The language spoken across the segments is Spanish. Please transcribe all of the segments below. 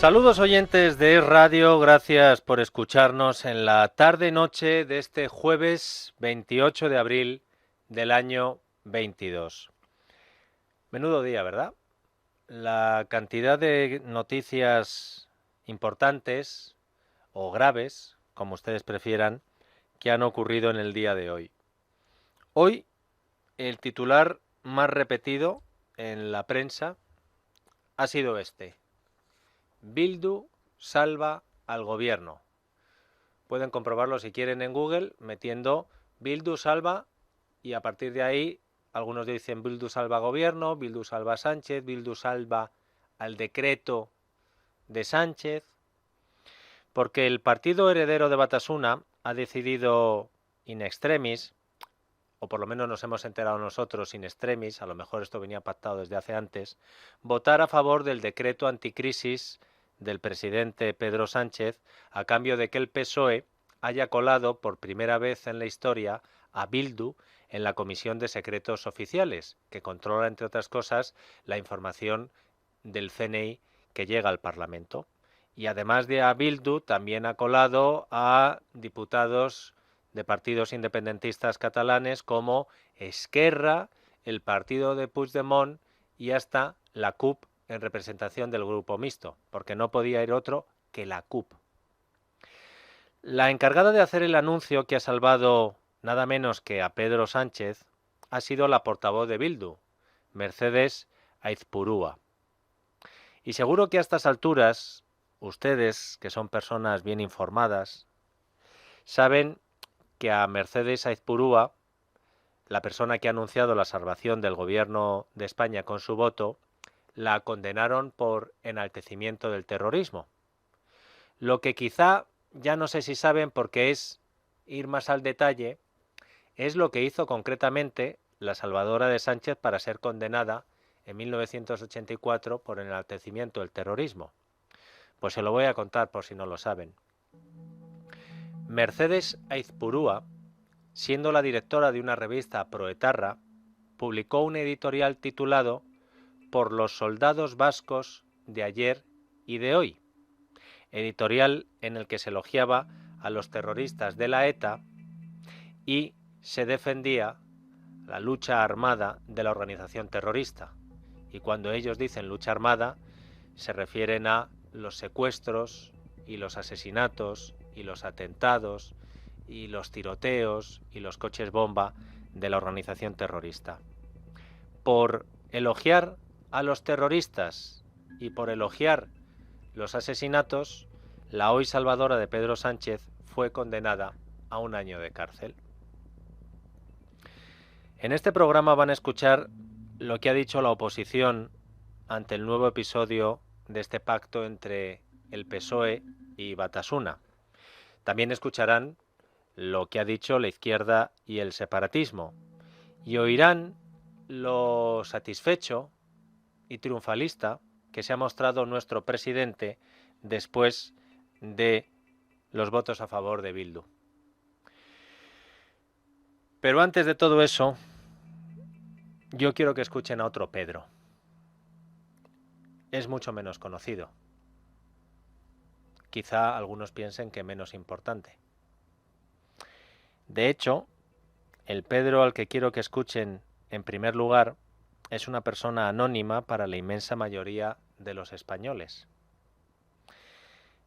Saludos oyentes de Es Radio, gracias por escucharnos en la tarde-noche de este jueves 28 de abril del año 22. Menudo día, ¿verdad? La cantidad de noticias importantes o graves, como ustedes prefieran, que han ocurrido en el día de hoy. Hoy, el titular más repetido en la prensa ha sido este: Bildu salva al gobierno. Pueden comprobarlo si quieren en Google metiendo Bildu salva y a partir de ahí algunos dicen Bildu salva gobierno, Bildu salva a Sánchez, Bildu salva al decreto de Sánchez, porque el partido heredero de Batasuna ha decidido in extremis, o por lo menos nos hemos enterado nosotros in extremis, a lo mejor esto venía pactado desde hace antes, votar a favor del decreto anticrisis del presidente Pedro Sánchez a cambio de que el PSOE haya colado por primera vez en la historia a Bildu en la Comisión de Secretos Oficiales, que controla, entre otras cosas, la información del CNI que llega al Parlamento. Y además de a Bildu, también ha colado a diputados de partidos independentistas catalanes como Esquerra, el partido de Puigdemont y hasta la CUP en representación del grupo mixto, porque no podía ir otro que la CUP. La encargada de hacer el anuncio que ha salvado nada menos que a Pedro Sánchez ha sido la portavoz de Bildu, Mercedes Aizpurúa. Y seguro que a estas alturas, ustedes, que son personas bien informadas, saben que a Mercedes Aizpurúa, la persona que ha anunciado la salvación del gobierno de España con su voto, la condenaron por enaltecimiento del terrorismo. Lo que quizá, ya no sé si saben porque es ir más al detalle, es lo que hizo concretamente la salvadora de Sánchez para ser condenada en 1984 por enaltecimiento del terrorismo. Pues se lo voy a contar por si no lo saben. Mercedes Aizpurúa, siendo la directora de una revista proetarra, publicó un editorial titulado Por los soldados vascos de ayer y de hoy, editorial en el que se elogiaba a los terroristas de la ETA y se defendía la lucha armada de la organización terrorista. Y cuando ellos dicen lucha armada, se refieren a los secuestros y los asesinatos y los atentados y los tiroteos y los coches bomba de la organización terrorista. Por elogiar a los terroristas y por elogiar los asesinatos, la hoy salvadora de Pedro Sánchez fue condenada a 1 año de cárcel. En este programa van a escuchar lo que ha dicho la oposición ante el nuevo episodio de este pacto entre el PSOE y Batasuna. También escucharán lo que ha dicho la izquierda y el separatismo. Y oirán lo satisfecho y triunfalista que se ha mostrado nuestro presidente después de los votos a favor de Bildu. Pero antes de todo eso, yo quiero que escuchen a otro Pedro. Es mucho menos conocido. Quizá algunos piensen que menos importante. De hecho, el Pedro al que quiero que escuchen en primer lugar es una persona anónima para la inmensa mayoría de los españoles.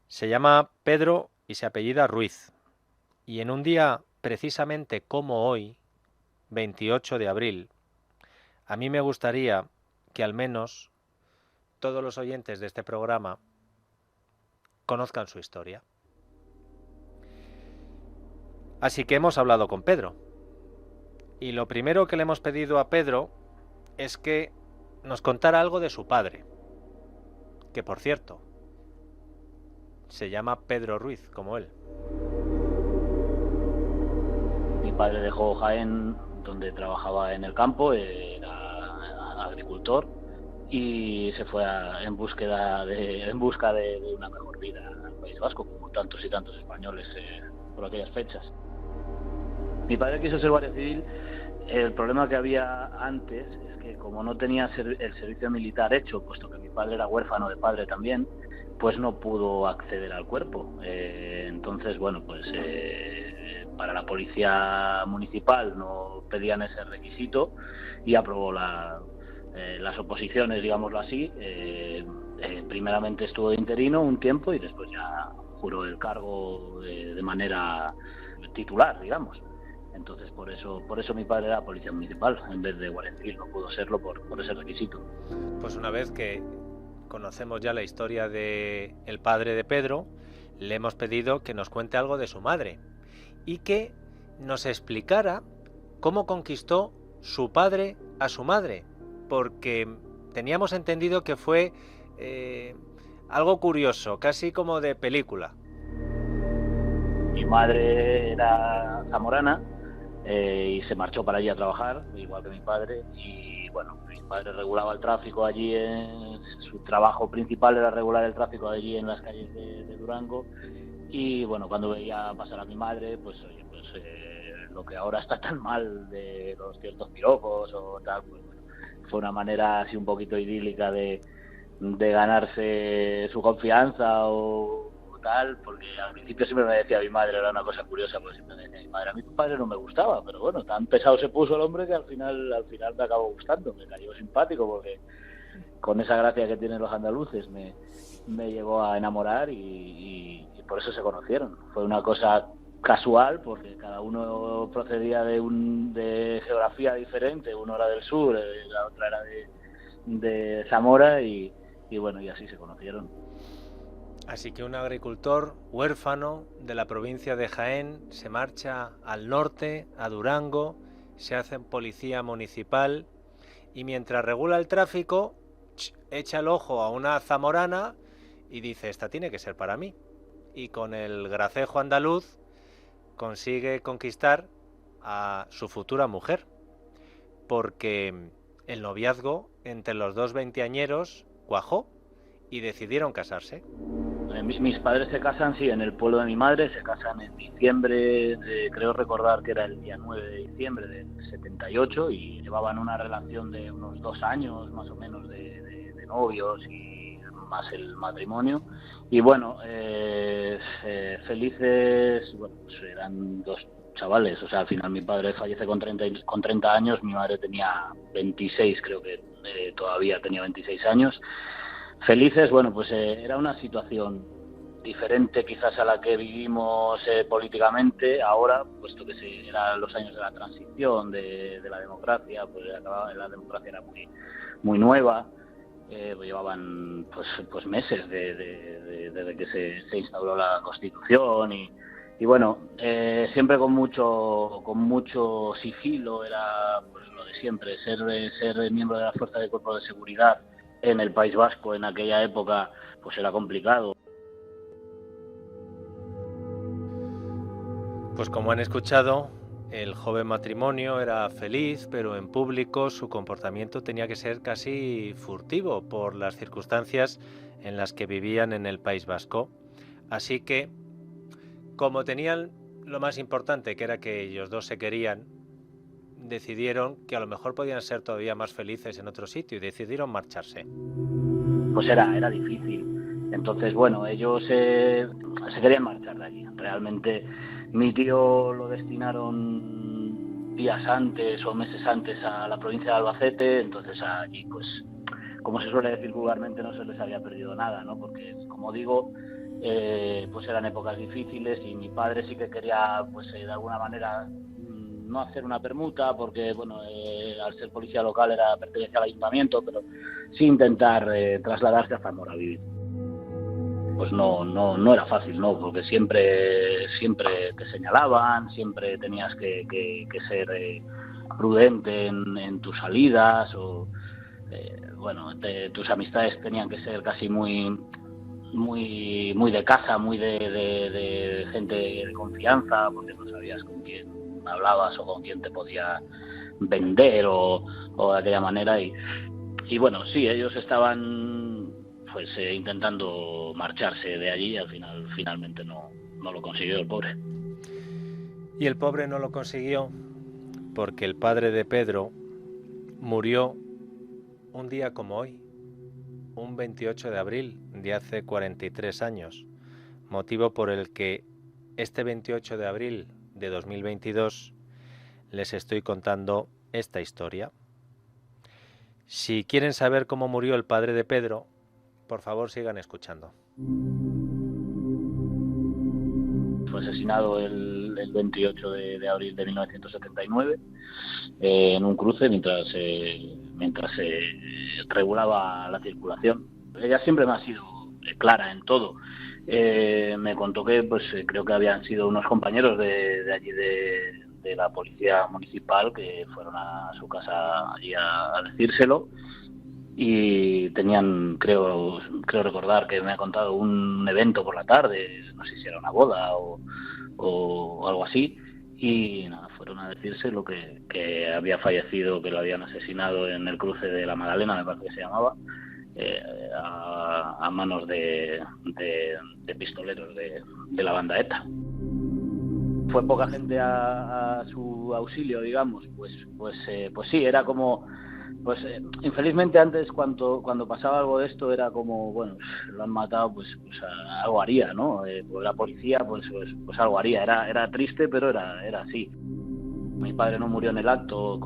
Se llama Pedro y se apellida Ruiz. Y en un día precisamente como hoy, 28 de abril, a mí me gustaría que al menos todos los oyentes de este programa conozcan su historia. Así que hemos hablado con Pedro. Y lo primero que le hemos pedido a Pedro es que nos contara algo de su padre, que por cierto, se llama Pedro Ruiz, como él. Mi padre dejó Jaén, donde trabajaba en el campo, era agricultor, y se fue en busca de una mejor vida al País Vasco, como tantos y tantos españoles por aquellas fechas. Mi padre quiso ser guardia civil. El problema que había antes es que como no tenía el servicio militar hecho, puesto que mi padre era huérfano de padre también, pues no pudo acceder al cuerpo. Entonces, bueno, pues para la policía municipal no pedían ese requisito y aprobó las oposiciones, digámoslo así. Primeramente estuvo de interino un tiempo y después ya juró el cargo de manera titular, digamos. Entonces por eso mi padre era policía municipal en vez de guardia civil, no pudo serlo por ese requisito. Pues una vez que conocemos ya la historia de el padre de Pedro, le hemos pedido que nos cuente algo de su madre y que nos explicara cómo conquistó su padre a su madre, porque teníamos entendido que fue algo curioso, casi como de película. Mi madre era zamorana y se marchó para allí a trabajar, igual que mi padre, y bueno, mi padre regulaba el tráfico allí, su trabajo principal era regular el tráfico allí en las calles de Durango, y bueno, cuando veía pasar a mi madre, pues oye, pues lo que ahora está tan mal de los ciertos piropos o tal, pues bueno, fue una manera así un poquito idílica de ganarse su confianza o tal, porque al principio siempre me decía mi madre, era una cosa curiosa, pues siempre me decía mi madre, a mí tu padre no me gustaba, pero bueno, tan pesado se puso el hombre que al final me acabó gustando, me cayó simpático porque con esa gracia que tienen los andaluces me llegó a enamorar y por eso se conocieron. Fue una cosa casual porque cada uno procedía de geografía diferente, uno era del sur, la otra era de Zamora y bueno, y así se conocieron. Así que un agricultor huérfano de la provincia de Jaén se marcha al norte, a Durango, se hace policía municipal y mientras regula el tráfico, echa el ojo a una zamorana y dice, esta tiene que ser para mí. Y con el gracejo andaluz consigue conquistar a su futura mujer, porque el noviazgo entre los dos veinteañeros cuajó y decidieron casarse. Mis padres se casan, sí, en el pueblo de mi madre, se casan en diciembre, creo recordar que era el día 9 de diciembre del 78 y llevaban una relación de unos 2 años más o menos de novios y más el matrimonio. Y bueno, felices, bueno, pues eran 2 chavales, o sea, al final mi padre fallece con 30 años, mi madre tenía 26, creo que todavía tenía 26 años. Felices, bueno, pues era una situación diferente quizás a la que vivimos políticamente ahora, puesto que eran los años de la transición de la democracia, pues la democracia era muy nueva, pues llevaban pues meses desde que se instauró la Constitución y bueno, siempre con mucho sigilo, era pues lo de siempre, ser miembro de la fuerza de cuerpo de seguridad en el País Vasco en aquella época pues era complicado. Pues como han escuchado, el joven matrimonio era feliz, pero en público su comportamiento tenía que ser casi furtivo por las circunstancias en las que vivían en el País Vasco. Así que, como tenían lo más importante, que era que ellos dos se querían, decidieron que a lo mejor podían ser todavía más felices en otro sitio y decidieron marcharse. Pues era difícil. Entonces, bueno, ellos se querían marchar de allí. Realmente mi tío lo destinaron días antes o meses antes a la provincia de Albacete, entonces allí, pues, como se suele decir vulgarmente, no se les había perdido nada, ¿no? Porque, como digo, pues eran épocas difíciles y mi padre sí que quería, pues, de alguna manera no hacer una permuta porque, bueno, al ser policía local pertenecía al ayuntamiento, pero sí intentar trasladarse a Zamora a vivir. Pues no era fácil, ¿no? Porque siempre te señalaban, siempre tenías que ser prudente en tus salidas o, bueno, tus amistades tenían que ser casi muy de casa, muy de gente de confianza, porque no sabías con quién hablabas o con quién te podía vender o de aquella manera y bueno, sí, ellos estaban pues intentando marcharse de allí y finalmente no lo consiguió el pobre. Y el pobre no lo consiguió porque el padre de Pedro murió un día como hoy, un 28 de abril de hace 43 años, motivo por el que este 28 de abril de 2022 les estoy contando esta historia. Si quieren saber cómo murió el padre de Pedro, por favor sigan escuchando. Fue asesinado el 28 de abril de 1979 en un cruce mientras se regulaba la circulación. Ella siempre me ha sido clara en todo. Me contó que creo que habían sido unos compañeros de allí de la policía municipal que fueron a su casa allí a decírselo, y tenían, creo recordar que me ha contado, un evento por la tarde, no sé si era una boda o algo así, y nada, fueron a decirse lo que había fallecido, que lo habían asesinado en el cruce de la Magdalena, me parece que se llamaba, a manos de pistoleros de la banda ETA. Fue poca gente a su auxilio, digamos, pues sí, era como, infelizmente antes cuando pasaba algo de esto era como, bueno, lo han matado, pues algo haría, ¿no? Pues la policía, pues algo haría. Era triste, pero era así. Mi padre no murió en el acto,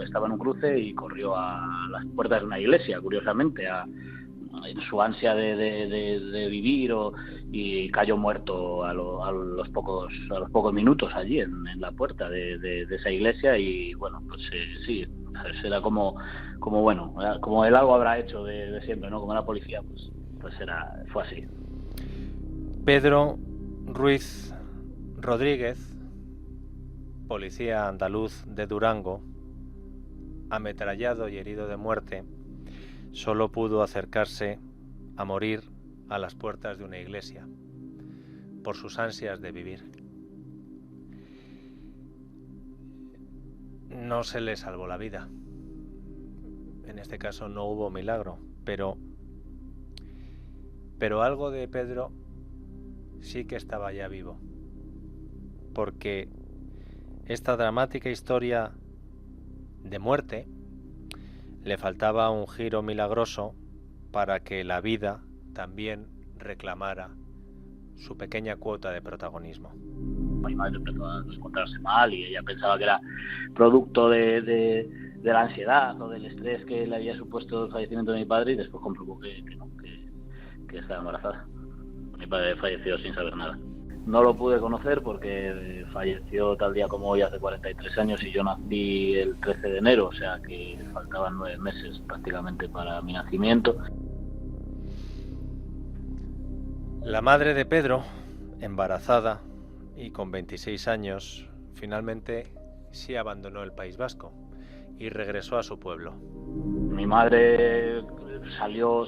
estaba en un cruce y corrió a las puertas de una iglesia, curiosamente, en su ansia de vivir, y cayó muerto a los pocos minutos allí en la puerta de esa iglesia. Y bueno, pues sí, era como bueno, como el algo habrá hecho de siempre, ¿no? Como la policía, fue así. Pedro Ruiz Rodríguez, policía andaluz de Durango, ametrallado y herido de muerte, solo pudo acercarse a morir a las puertas de una iglesia por sus ansias de vivir. No se le salvó la vida. En este caso no hubo milagro, pero algo de Pedro sí que estaba ya vivo, porque esta dramática historia de muerte le faltaba un giro milagroso para que la vida también reclamara su pequeña cuota de protagonismo. Mi madre empezó a encontrarse mal y ella pensaba que era producto de la ansiedad o del estrés que le había supuesto el fallecimiento de mi padre, y después comprobó que no, que estaba embarazada. Mi padre falleció sin saber nada. No lo pude conocer porque falleció tal día como hoy hace 43 años y yo nací el 13 de enero, o sea que faltaban 9 meses prácticamente para mi nacimiento. La madre de Pedro, embarazada y con 26 años, finalmente sí abandonó el País Vasco y regresó a su pueblo. Mi madre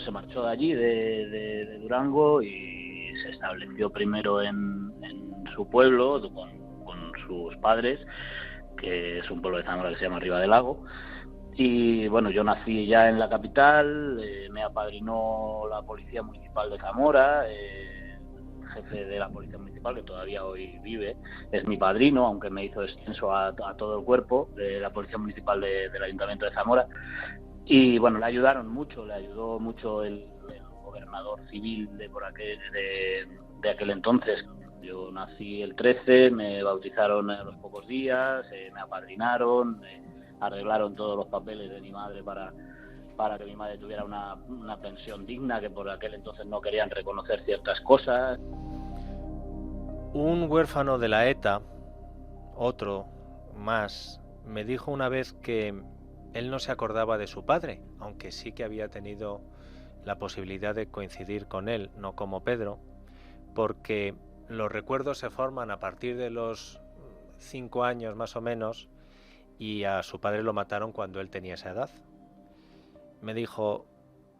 se marchó de allí, de Durango, y se estableció primero en su pueblo con sus padres, que es un pueblo de Zamora que se llama Riva del Lago. Y bueno, yo nací ya en la capital, me apadrinó la Policía Municipal de Zamora, jefe de la Policía Municipal, que todavía hoy vive, es mi padrino, aunque me hizo extenso a todo el cuerpo de la Policía Municipal del Ayuntamiento de Zamora. Y bueno, le ayudó mucho el gobernador civil de aquel entonces. Yo nací el 13, me bautizaron a los pocos días, me apadrinaron, arreglaron todos los papeles de mi madre para que mi madre tuviera una pensión digna, que por aquel entonces no querían reconocer ciertas cosas. Un huérfano de la ETA, otro más, me dijo una vez que él no se acordaba de su padre, aunque sí que había tenido la posibilidad de coincidir con él, no como Pedro, porque los recuerdos se forman a partir de los 5 años más o menos, y a su padre lo mataron cuando él tenía esa edad. Me dijo,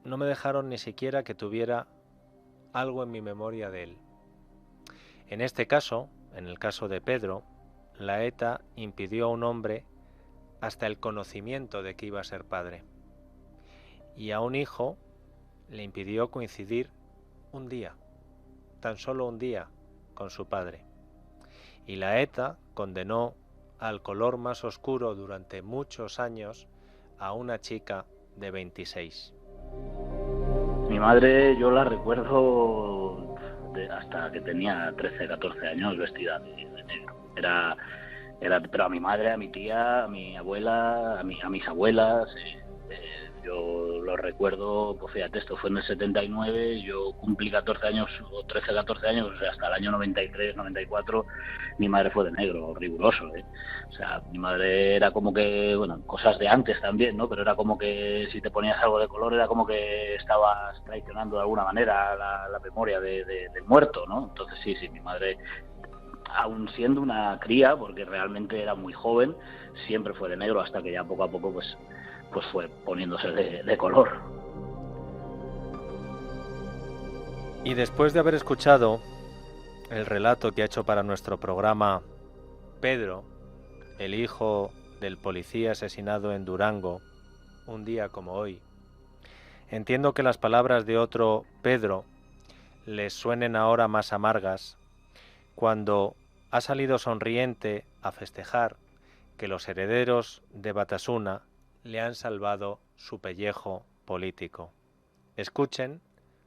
no me dejaron ni siquiera que tuviera algo en mi memoria de él. En este caso, en el caso de Pedro, la ETA impidió a un hombre hasta el conocimiento de que iba a ser padre, y a un hijo le impidió coincidir un día, tan solo un día, con su padre. Y la ETA condenó al color más oscuro durante muchos años a una chica de 26. Mi madre yo la recuerdo hasta que tenía 13, 14 años vestida de negro. Pero a mi madre, a mi tía, a mi abuela, a mis abuelas, yo lo recuerdo, pues fíjate, esto fue en el 79, yo cumplí 14 años, o 13, 14 años, o sea, hasta el año 93, 94, mi madre fue de negro, riguroso, ¿eh? O sea, mi madre era como que, bueno, cosas de antes también, ¿no? Pero era como que si te ponías algo de color era como que estabas traicionando de alguna manera la memoria del muerto, ¿no? Entonces sí, mi madre, aún siendo una cría, porque realmente era muy joven, siempre fue de negro hasta que ya poco a poco pues fue poniéndose de color. Y después de haber escuchado el relato que ha hecho para nuestro programa Pedro, el hijo del policía asesinado en Durango, un día como hoy, entiendo que las palabras de otro Pedro les suenen ahora más amargas cuando ha salido sonriente a festejar que los herederos de Batasuna le han salvado su pellejo político. Escuchen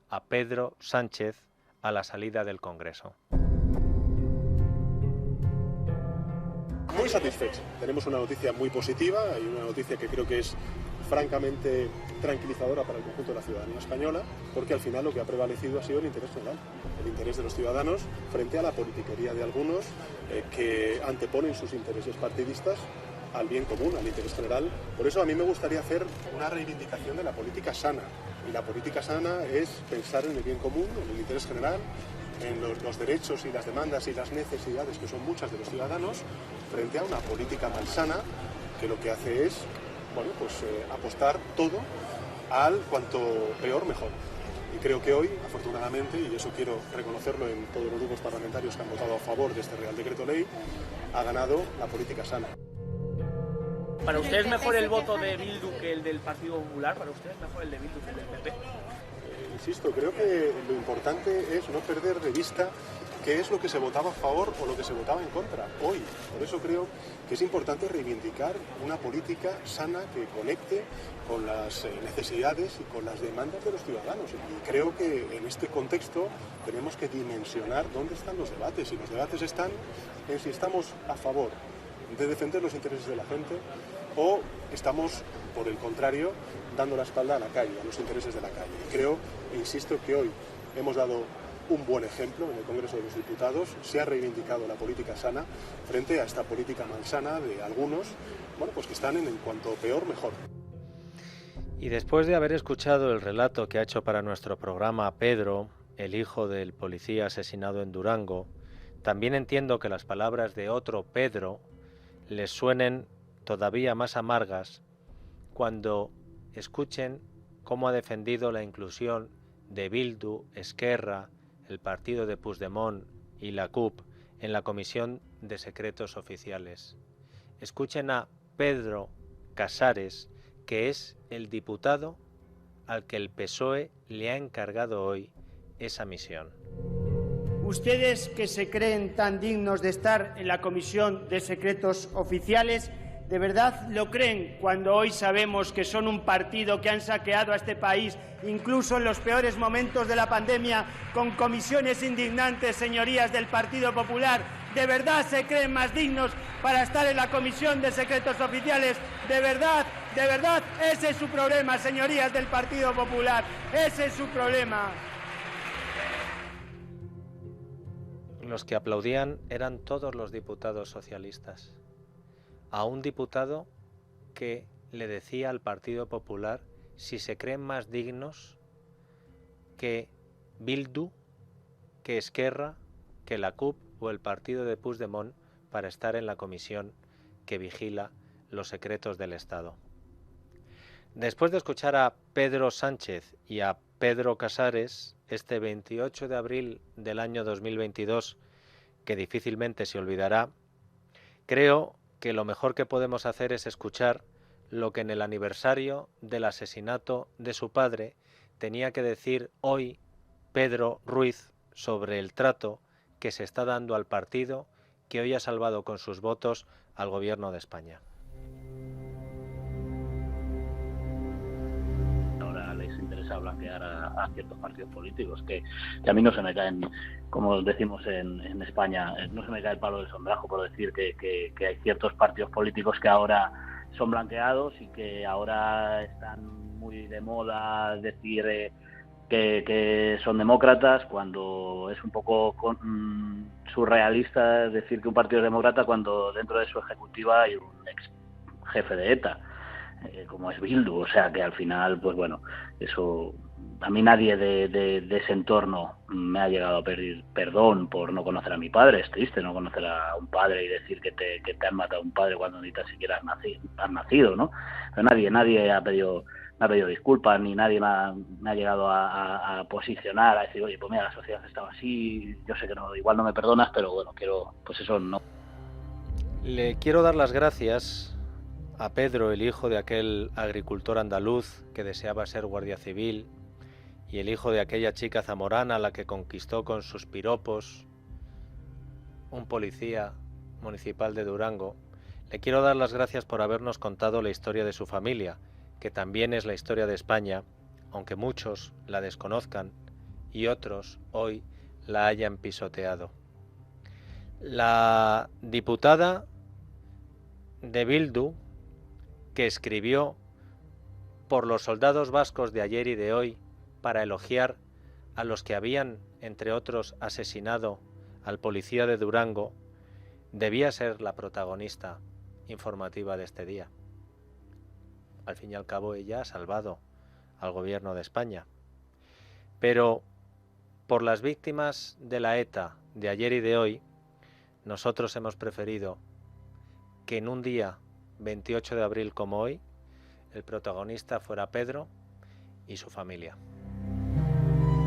a Pedro Sánchez a la salida del Congreso. Muy satisfecho. Tenemos una noticia muy positiva y una noticia que creo que es francamente tranquilizadora para el conjunto de la ciudadanía española, porque al final lo que ha prevalecido ha sido el interés general, el interés de los ciudadanos frente a la politiquería de algunos que anteponen sus intereses partidistas al bien común, al interés general. Por eso a mí me gustaría hacer una reivindicación de la política sana. Y la política sana es pensar en el bien común, en el interés general, en los derechos y las demandas y las necesidades que son muchas de los ciudadanos, frente a una política malsana que lo que hace es, bueno, pues apostar todo al cuanto peor mejor. Y creo que hoy, afortunadamente, y eso quiero reconocerlo en todos los grupos parlamentarios que han votado a favor de este Real Decreto Ley, ha ganado la política sana. ¿Para usted es mejor el voto de Bildu que el del Partido Popular? ¿Para usted es mejor el de Bildu que el del PP? Insisto, creo que lo importante es no perder de vista qué es lo que se votaba a favor o lo que se votaba en contra hoy. Por eso creo que es importante reivindicar una política sana que conecte con las necesidades y con las demandas de los ciudadanos. Y creo que en este contexto tenemos que dimensionar dónde están los debates. Y los debates están en si estamos a favor de defender los intereses de la gente o estamos, por el contrario, dando la espalda a la calle, a los intereses de la calle. Creo, e insisto, que hoy hemos dado un buen ejemplo en el Congreso de los Diputados. Se ha reivindicado la política sana frente a esta política malsana de algunos, bueno, pues que están en cuanto peor, mejor. Y después de haber escuchado el relato que ha hecho para nuestro programa Pedro, el hijo del policía asesinado en Durango, también entiendo que las palabras de otro Pedro les suenen todavía más amargas cuando escuchen cómo ha defendido la inclusión de Bildu, Esquerra, el partido de Puigdemont y la CUP en la Comisión de Secretos Oficiales. Escuchen a Pedro Casares, que es el diputado al que el PSOE le ha encargado hoy esa misión. Ustedes que se creen tan dignos de estar en la Comisión de Secretos Oficiales, ¿de verdad lo creen cuando hoy sabemos que son un partido que han saqueado a este país, incluso en los peores momentos de la pandemia, con comisiones indignantes, señorías del Partido Popular? ¿De verdad se creen más dignos para estar en la Comisión de Secretos Oficiales? ¿De verdad? ¿De verdad? Ese es su problema, señorías del Partido Popular. Ese es su problema. Los que aplaudían eran todos los diputados socialistas. A un diputado que le decía al Partido Popular si se creen más dignos que Bildu, que Esquerra, que la CUP o el partido de Puigdemont para estar en la comisión que vigila los secretos del Estado. Después de escuchar a Pedro Sánchez y a Pedro Casares este 28 de abril del año 2022, que difícilmente se olvidará, creo que lo mejor que podemos hacer es escuchar lo que en el aniversario del asesinato de su padre tenía que decir hoy Pedro Ruiz sobre el trato que se está dando al partido que hoy ha salvado con sus votos al gobierno de España. a blanquear a ciertos partidos políticos, que a mí no se me caen, como decimos en España, no se me cae el palo del sombrajo por decir que hay ciertos partidos políticos que ahora son blanqueados y que ahora están muy de moda decir que son demócratas, cuando es un poco surrealista decir que un partido es demócrata cuando dentro de su ejecutiva hay un ex jefe de ETA, como es Bildu. O sea que al final, pues bueno, eso, a mí nadie de ese entorno me ha llegado a pedir perdón por no conocer a mi padre. Es triste no conocer a un padre y decir que te han matado a un padre cuando ni tan siquiera has nacido, ¿no? Pero nadie me ha pedido disculpas, ni nadie me ha llegado a posicionar, a decir, oye, pues mira, la sociedad estaba así, yo sé que no, igual no me perdonas, pero bueno, quiero, pues eso no. Le quiero dar las gracias a Pedro, el hijo de aquel agricultor andaluz que deseaba ser guardia civil, y el hijo de aquella chica zamorana a la que conquistó con sus piropos un policía municipal de Durango. Le quiero dar las gracias por habernos contado la historia de su familia, que también es la historia de España, aunque muchos la desconozcan y otros hoy la hayan pisoteado. La diputada de Bildu, que escribió por los soldados vascos de ayer y de hoy para elogiar a los que habían, entre otros, asesinado al policía de Durango, debía ser la protagonista informativa de este día. Al fin y al cabo, ella ha salvado al gobierno de España. Pero por las víctimas de la ETA de ayer y de hoy, nosotros hemos preferido que en un día 28 de abril como hoy, el protagonista fuera Pedro y su familia.